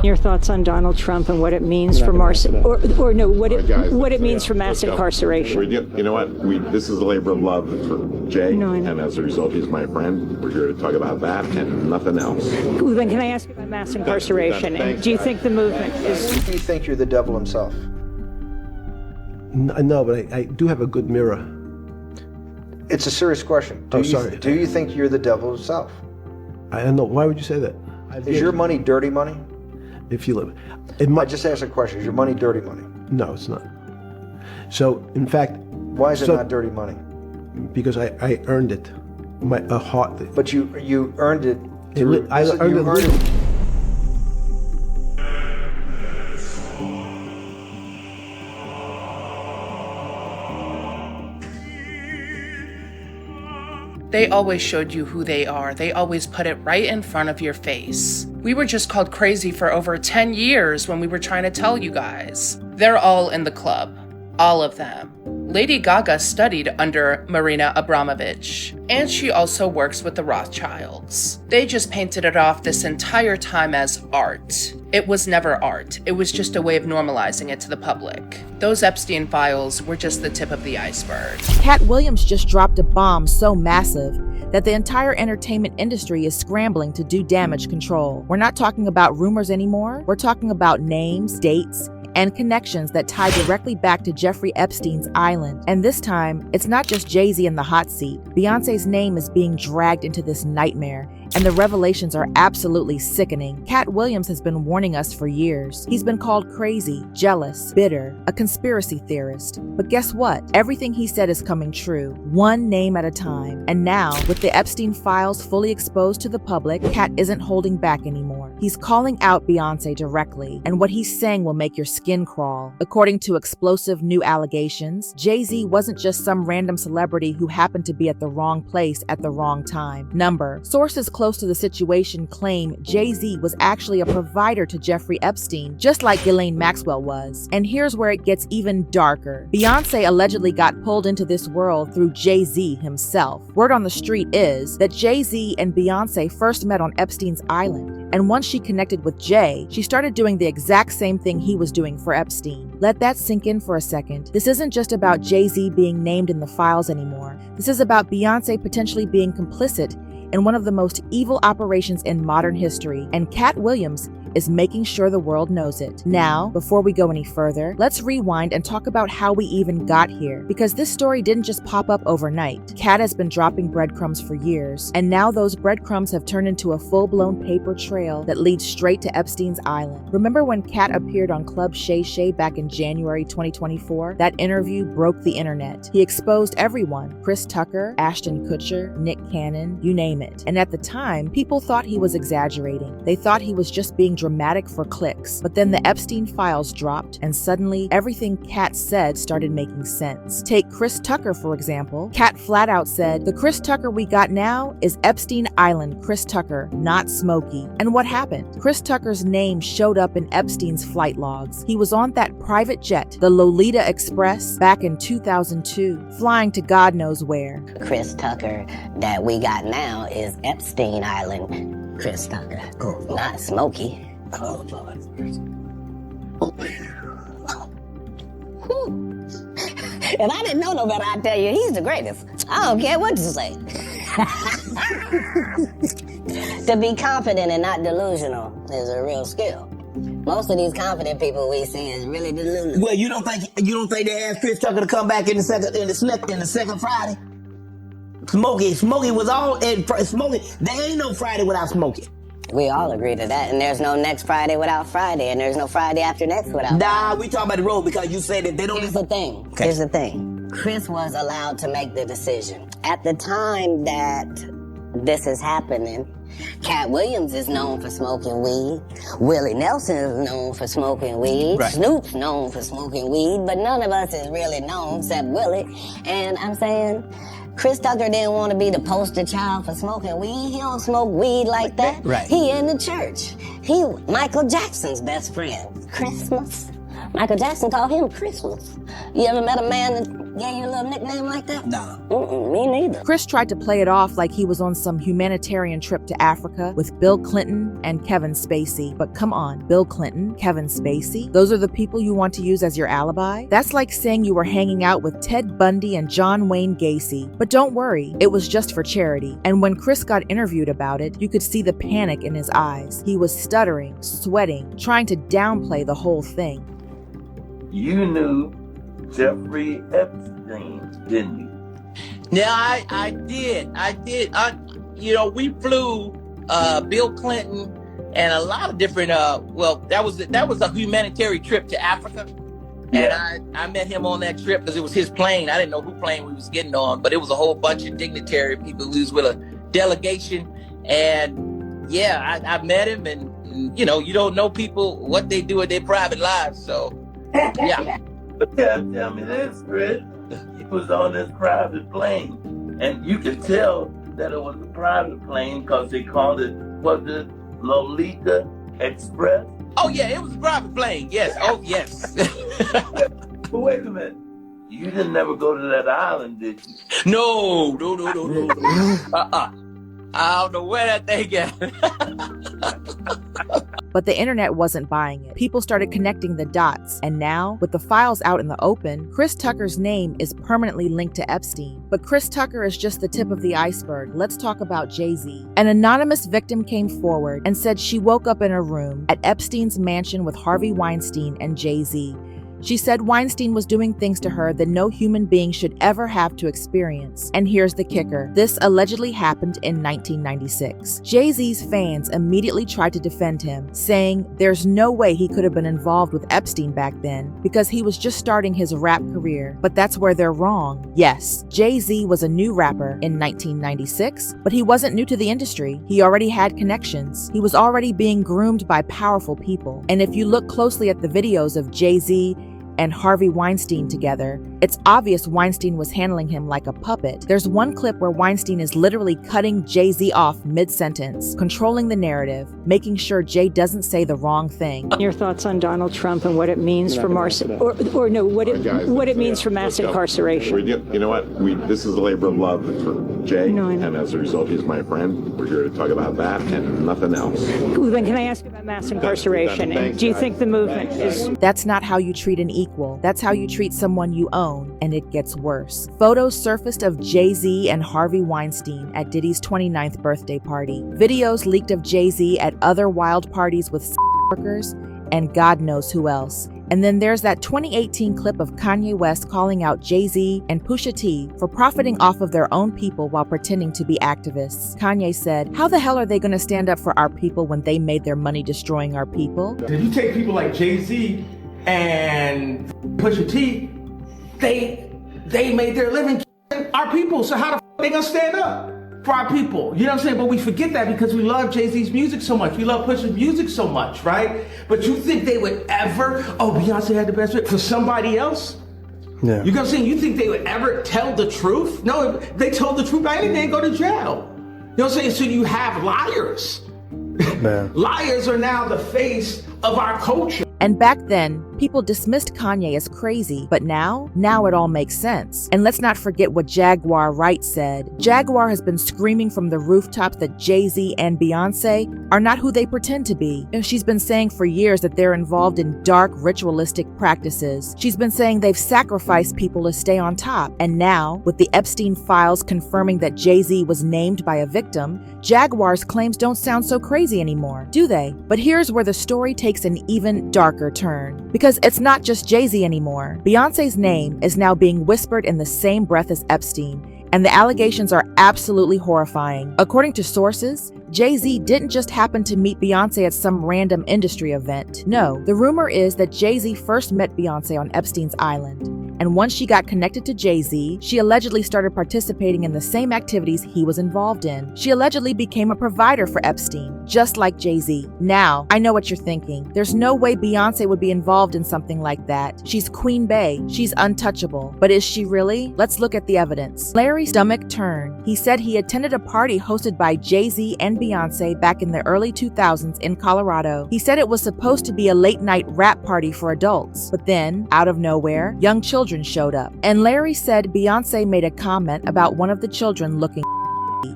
Your thoughts on Donald Trump and what it means for mass incarceration. You know what? This is a labor of love for Jay, and as a result, he's my friend. We're here to talk about that and nothing else. Well, then can I ask you about mass incarceration? And do you think the movement is... Do you think you're the devil himself? No, but I do have a good mirror. It's a serious question. Do you think you're the devil himself? I don't know. Why would you say that? Is your money dirty money? If you live... I just asked a question. Is your money dirty money? No, it's not. So, in fact... Why is it not dirty money? Because I earned it. A heart... But you earned it... I earned it. They always showed you who they are. They always put it right in front of your face. We were just called crazy for over 10 years when we were trying to tell you guys. They're all in the club. All of them. Lady Gaga studied under Marina Abramovich, and she also works with the Rothschilds. They just painted it off this entire time as art. It was never art. It was just a way of normalizing it to the public. Those Epstein files were just the tip of the iceberg. Katt Williams just dropped a bomb so massive that the entire entertainment industry is scrambling to do damage control. We're not talking about rumors anymore. We're talking about names, dates, and connections that tie directly back to Jeffrey Epstein's island. And this time, it's not just Jay-Z in the hot seat. Beyonce's name is being dragged into this nightmare, and the revelations are absolutely sickening. Katt Williams has been warning us for years. He's been called crazy, jealous, bitter, a conspiracy theorist. But guess what? Everything he said is coming true, one name at a time. And now, with the Epstein files fully exposed to the public, Katt isn't holding back anymore. He's calling out Beyonce directly, and what he's saying will make your skin crawl. According to explosive new allegations, Jay-Z wasn't just some random celebrity who happened to be at the wrong place at the wrong time. Sources close to the situation claim Jay-Z was actually a provider to Jeffrey Epstein, just like Ghislaine Maxwell was. And here's where it gets even darker. Beyonce allegedly got pulled into this world through Jay-Z himself. Word on the street is that Jay-Z and Beyonce first met on Epstein's island. And once she connected with Jay, she started doing the exact same thing he was doing for Epstein. Let that sink in for a second. This isn't just about Jay-Z being named in the files anymore. This is about Beyonce potentially being complicit in one of the most evil operations in modern history, and Katt Williams is making sure the world knows it. Now, before we go any further, let's rewind and talk about how we even got here, because this story didn't just pop up overnight. Katt has been dropping breadcrumbs for years, and now those breadcrumbs have turned into a full-blown paper trail that leads straight to Epstein's island. Remember when Katt appeared on Club Shay Shay back in January 2024? That interview broke the internet. He exposed everyone: Chris Tucker, Ashton Kutcher, Nick Cannon, you name it. And at the time, people thought he was exaggerating. They thought he was just being dramatic for clicks. But then the Epstein files dropped, and suddenly everything Katt said started making sense. Take Chris Tucker, for example. Katt flat out said, "The Chris Tucker we got now is Epstein Island Chris Tucker, not Smokey." And what happened? Chris Tucker's name showed up in Epstein's flight logs. He was on that private jet, the Lolita Express, back in 2002, flying to God knows where. Chris Tucker that we got now is Epstein Island Chris Tucker, not Smokey. Oh, Lord. If I didn't know no better, I'd tell you he's the greatest. I don't care what you say. To be confident and not delusional is a real skill. Most of these confident people we see is really delusional. Well, you don't think they asked Chris Tucker to come back in the second Friday? Smokey was all in Smokey. There ain't no Friday without Smokey. We all agree to that, and there's no next Friday without Friday, and there's no Friday after next without Friday. We talking about the road because you said that they don't... Here's the thing. Okay. Here's the thing. Chris was allowed to make the decision. At the time that this is happening, Katt Williams is known for smoking weed. Willie Nelson is known for smoking weed. Right. Snoop's known for smoking weed, but none of us is really known except Willie. And I'm saying, Chris Tucker didn't want to be the poster child for smoking weed. He don't smoke weed like that. Right. He in the church. He Michael Jackson's best friend. Christmas, Michael Jackson called him Christmas. You ever met a man that gave you a little nickname like that? No. Me neither. Chris tried to play it off like he was on some humanitarian trip to Africa with Bill Clinton and Kevin Spacey. But come on, Bill Clinton, Kevin Spacey? Those are the people you want to use as your alibi? That's like saying you were hanging out with Ted Bundy and John Wayne Gacy. But don't worry, it was just for charity. And when Chris got interviewed about it, you could see the panic in his eyes. He was stuttering, sweating, trying to downplay the whole thing. You knew Jeffrey Epstein, didn't you? Yeah, I did. We flew Bill Clinton and a lot of different. That was a humanitarian trip to Africa, and I met him on that trip because it was his plane. I didn't know who plane we was getting on, but it was a whole bunch of dignitary people who was with a delegation, and I met him, and you don't know people what they do in their private lives, so yeah. But tell me this, Chris. He was on this private plane, and you could tell that it was a private plane because they called it, was it Lolita Express? Oh yeah, it was a private plane. Yes. Oh yes. But wait a minute. You didn't never go to that island, did you? No. I don't know where that thing at. But the internet wasn't buying it. People started connecting the dots, and now, with the files out in the open, Chris Tucker's name is permanently linked to Epstein. But Chris Tucker is just the tip of the iceberg. Let's talk about Jay-Z. An anonymous victim came forward and said she woke up in her room at Epstein's mansion with Harvey Weinstein and Jay-Z. She said Weinstein was doing things to her that no human being should ever have to experience. And here's the kicker. This allegedly happened in 1996. Jay-Z's fans immediately tried to defend him, saying there's no way he could have been involved with Epstein back then because he was just starting his rap career. But that's where they're wrong. Yes, Jay-Z was a new rapper in 1996, but he wasn't new to the industry. He already had connections. He was already being groomed by powerful people. And if you look closely at the videos of Jay-Z and Harvey Weinstein together, it's obvious Weinstein was handling him like a puppet. There's one clip where Weinstein is literally cutting Jay-Z off mid-sentence, controlling the narrative, making sure Jay doesn't say the wrong thing. Your thoughts on Donald Trump and what it means for mass incarceration? You know what? This is a labor of love for Jay, and as a result, he's my friend. We're here to talk about that and nothing else. Then can I ask you about mass incarceration? And do you think the movement is... That's not how you treat an equal. That's how you treat someone you own, and it gets worse. Photos surfaced of Jay-Z and Harvey Weinstein at Diddy's 29th birthday party. Videos leaked of Jay-Z at other wild parties with workers and God knows who else. And then there's that 2018 clip of Kanye West calling out Jay-Z and Pusha T for profiting off of their own people while pretending to be activists. Kanye said, "How the hell are they going to stand up for our people when they made their money destroying our people?" If you take people like Jay-Z and Pusha T, they made their living our people. So how the f they gonna stand up for our people? You know what I'm saying? But we forget that because we love Jay-Z's music so much. We love Pusha's music so much, right? But you think they would ever, Beyonce had the best hit for somebody else? Yeah. You know what I'm saying? You think they would ever tell the truth? No, if they told the truth, they'd go to jail. You know what I'm saying? So you have liars. Man. Liars are now the face of our culture. And back then, people dismissed Kanye as crazy, but now it all makes sense. And let's not forget what Jaguar Wright said. Jaguar has been screaming from the rooftops that Jay-Z and Beyoncé are not who they pretend to be. And she's been saying for years that they're involved in dark, ritualistic practices. She's been saying they've sacrificed people to stay on top. And now, with the Epstein files confirming that Jay-Z was named by a victim, Jaguar's claims don't sound so crazy anymore, do they? But here's where the story takes an even darker turn. Because it's not just Jay-Z anymore. Beyoncé's name is now being whispered in the same breath as Epstein, and the allegations are absolutely horrifying. According to sources, Jay-Z didn't just happen to meet Beyoncé at some random industry event. No, the rumor is that Jay-Z first met Beyoncé on Epstein's island. And once she got connected to Jay-Z, she allegedly started participating in the same activities he was involved in. She allegedly became a provider for Epstein, just like Jay-Z. Now, I know what you're thinking. There's no way Beyonce would be involved in something like that. She's Queen Bey. She's untouchable. But is she really? Let's look at the evidence. Larry's stomach turned. He said he attended a party hosted by Jay-Z and Beyoncé back in the early 2000s in Colorado. He said it was supposed to be a late-night rap party for adults. But then, out of nowhere, young children showed up. And Larry said Beyoncé made a comment about one of the children looking.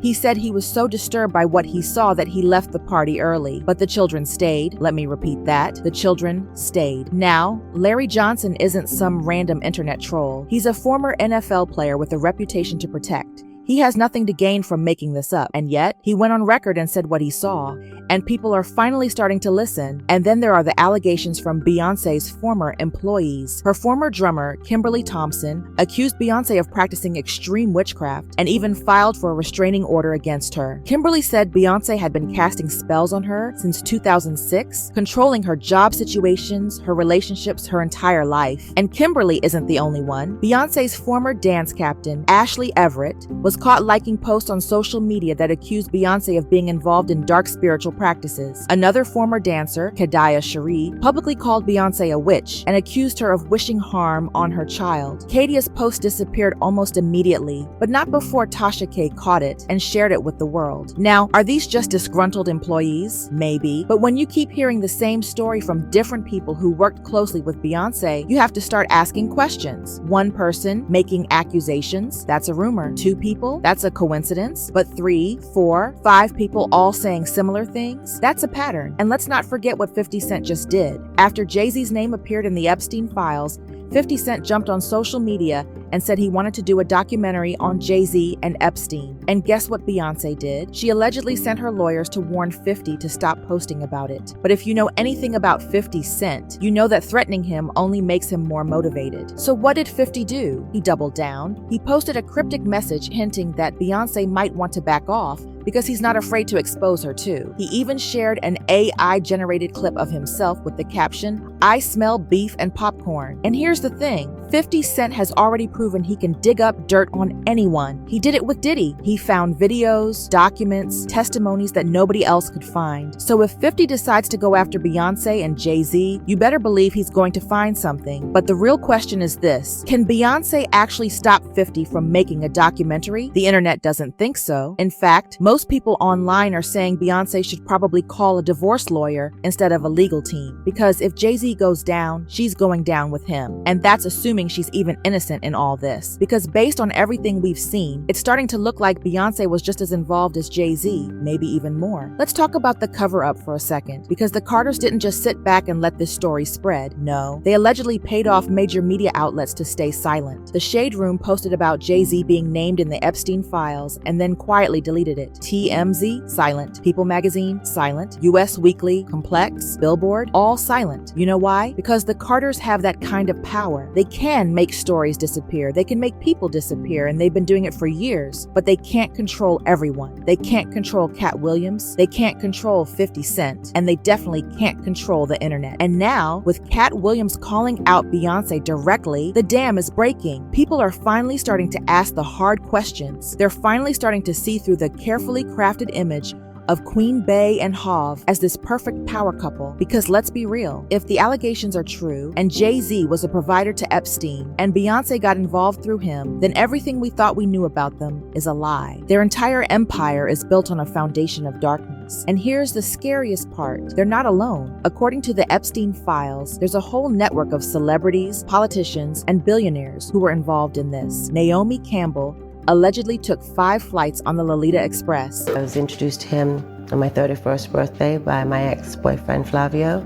He said he was so disturbed by what he saw that he left the party early. But the children stayed. Let me repeat that. The children stayed. Now, Larry Johnson isn't some random internet troll. He's a former NFL player with a reputation to protect. He has nothing to gain from making this up, and yet he went on record and said what he saw, and people are finally starting to listen. And then there are the allegations from Beyoncé's former employees. Her former drummer, Kimberly Thompson, accused Beyoncé of practicing extreme witchcraft and even filed for a restraining order against her. Kimberly said Beyoncé had been casting spells on her since 2006, controlling her job situations, her relationships, her entire life. And Kimberly isn't the only one. Beyoncé's former dance captain, Ashley Everett, was caught liking posts on social media that accused Beyoncé of being involved in dark spiritual practices. Another former dancer, Kadaya Cherie, publicly called Beyoncé a witch and accused her of wishing harm on her child. Kadia's post disappeared almost immediately, but not before Tasha K caught it and shared it with the world. Now, are these just disgruntled employees? Maybe. But when you keep hearing the same story from different people who worked closely with Beyoncé, you have to start asking questions. One person making accusations, that's a rumor. Two people, that's a coincidence. But 3, 4, 5 people all saying similar things, that's a pattern. And let's not forget what 50 Cent just did. After Jay-Z's name appeared in the Epstein files, 50 Cent jumped on social media and said he wanted to do a documentary on Jay-Z and Epstein. And guess what Beyoncé did? She allegedly sent her lawyers to warn 50 to stop posting about it. But if you know anything about 50 Cent, you know that threatening him only makes him more motivated. So what did 50 do? He doubled down. He posted a cryptic message hinting that Beyoncé might want to back off because he's not afraid to expose her too. He even shared an AI-generated clip of himself with the caption, "I smell beef and popcorn." And here's the thing, 50 Cent has already proven he can dig up dirt on anyone. He did it with Diddy. He found videos, documents, testimonies that nobody else could find. So if 50 decides to go after Beyoncé and Jay-Z, you better believe he's going to find something. But the real question is this, can Beyoncé actually stop 50 from making a documentary? The internet doesn't think so. In fact, most people online are saying Beyoncé should probably call a divorce lawyer instead of a legal team, because if Jay-Z goes down, she's going down with him. And that's assuming she's even innocent in all this, because based on everything we've seen, it's starting to look like Beyoncé was just as involved as Jay-Z, maybe even more. Let's talk about the cover-up for a second, because the Carters didn't just sit back and let this story spread. No, they allegedly paid off major media outlets to stay silent. The Shade Room posted about Jay-Z being named in the Epstein files and then quietly deleted it. TMZ, silent. People Magazine, silent. US Weekly, Complex, Billboard, all silent. You know why? Because the Carters have that kind of power. They can make stories disappear. They can make people disappear, and they've been doing it for years. But they can't control everyone. They can't control Katt Williams. They can't control 50 Cent. And they definitely can't control the internet. And now, with Katt Williams calling out Beyoncé directly, the dam is breaking. People are finally starting to ask the hard questions. They're finally starting to see through the carefully crafted image of Queen Bey and Harvey as this perfect power couple. Because let's be real, if the allegations are true and Jay-Z was a provider to Epstein and Beyoncé got involved through him, then everything we thought we knew about them is a lie. Their entire empire is built on a foundation of darkness. And here's the scariest part, they're not alone. According to the Epstein files, there's a whole network of celebrities, politicians, and billionaires who were involved in this. Naomi Campbell allegedly took 5 flights on the Lolita Express. I was introduced to him on my 31st birthday by my ex-boyfriend Flavio.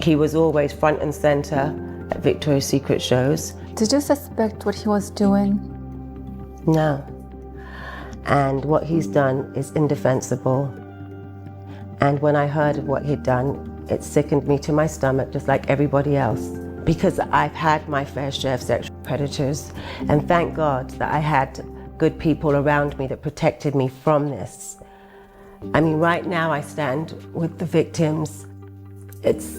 He was always front and center at Victoria's Secret shows. Did you suspect what he was doing? No. And what he's done is indefensible. And when I heard of what he'd done, it sickened me to my stomach, just like everybody else. Because I've had my fair share of sexual predators, and thank God that I had good people around me that protected me from this. I mean, right now I stand with the victims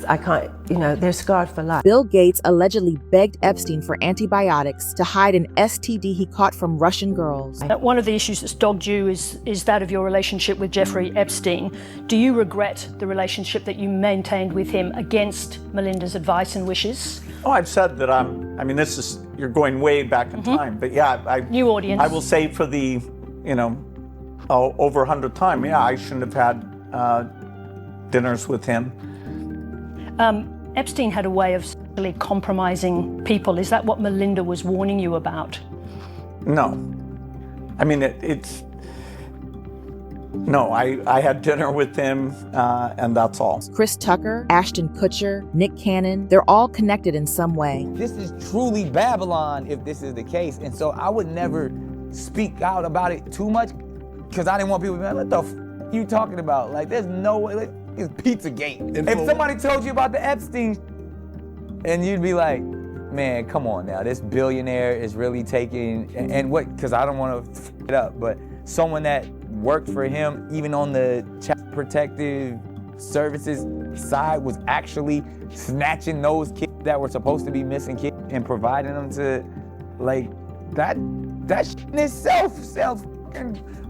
I can't, they're scarred for life. Bill Gates allegedly begged Epstein for antibiotics to hide an STD he caught from Russian girls. One of the issues that's dogged you is that of your relationship with Jeffrey Epstein. Do you regret the relationship that you maintained with him against Melinda's advice and wishes? Oh, I've said that you're going way back in time, but yeah, new audience. I will say for the, over 100th time, I shouldn't have had dinners with him. Epstein had a way of sexually compromising people. Is that what Melinda was warning you about? No. No, I had dinner with him, and that's all. Chris Tucker, Ashton Kutcher, Nick Cannon, they're all connected in some way. This is truly Babylon if this is the case. And so I would never speak out about it too much because I didn't want people to be like, what the f you talking about? Like, there's no way. It's Pizzagate. If somebody told you about the Epstein and you'd be like, man, come on now, this billionaire is really taking, and what, because I don't want to f it up, but someone that worked for him, even on the child protective services side, was actually snatching those kids that were supposed to be missing kids and providing them to, like, that shit in itself sounds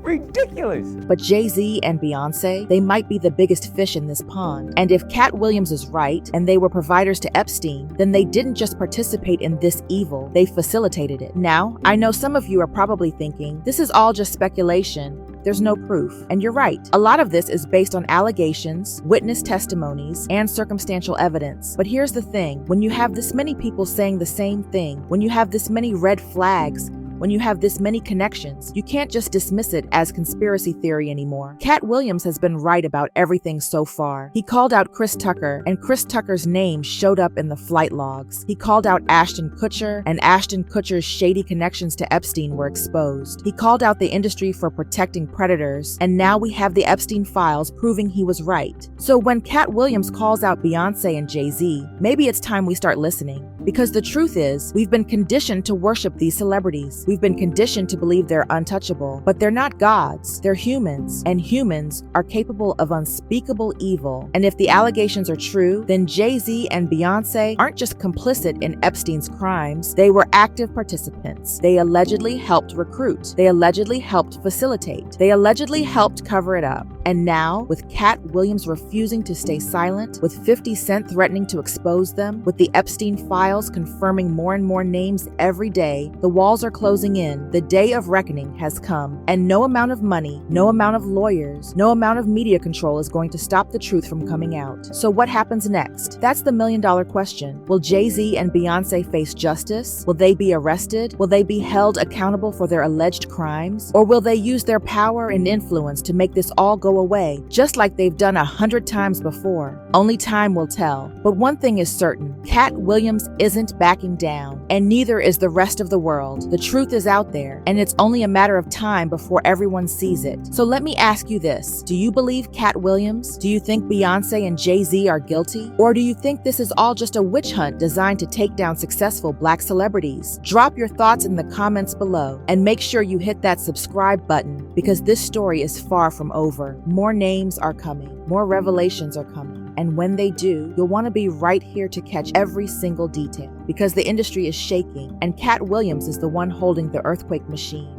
ridiculous. But Jay-Z and Beyoncé, they might be the biggest fish in this pond. And if Katt Williams is right, and they were providers to Epstein, then they didn't just participate in this evil, they facilitated it. Now, I know some of you are probably thinking, this is all just speculation. There's no proof. And you're right. A lot of this is based on allegations, witness testimonies, and circumstantial evidence. But here's the thing. When you have this many people saying the same thing, when you have this many red flags, when you have this many connections, you can't just dismiss it as conspiracy theory anymore. Katt Williams has been right about everything so far. He called out Chris Tucker, and Chris Tucker's name showed up in the flight logs. He called out Ashton Kutcher, and Ashton Kutcher's shady connections to Epstein were exposed. He called out the industry for protecting predators, and now we have the Epstein files proving he was right. So when Katt Williams calls out Beyonce and Jay-Z, maybe it's time we start listening. Because the truth is, we've been conditioned to worship these celebrities. We've been conditioned to believe they're untouchable, but they're not gods. They're humans, and humans are capable of unspeakable evil. And if the allegations are true, then Jay-Z and Beyoncé aren't just complicit in Epstein's crimes, they were active participants. They allegedly helped recruit. They allegedly helped facilitate. They allegedly helped cover it up. And now, with Katt Williams refusing to stay silent, with 50 Cent threatening to expose them, with the Epstein files confirming more and more names every day, the walls are closing in. The day of reckoning has come, and no amount of money, no amount of lawyers, no amount of media control is going to stop the truth from coming out. So what happens next? That's the million-dollar question. Will Jay-Z and Beyoncé face justice? Will they be arrested? Will they be held accountable for their alleged crimes? Or will they use their power and influence to make this all go away, just like they've done 100 times before? Only time will tell. But one thing is certain, Katt Williams isn't backing down, and neither is the rest of the world. The truth is out there, and it's only a matter of time before everyone sees it. So let me ask you this. Do you believe Katt Williams? Do you think Beyonce and Jay-Z are guilty? Or do you think this is all just a witch hunt designed to take down successful Black celebrities? Drop your thoughts in the comments below, and make sure you hit that subscribe button, because this story is far from over. More names are coming. More revelations are coming. And when they do, you'll want to be right here to catch every single detail, because the industry is shaking, and Katt Williams is the one holding the earthquake machine.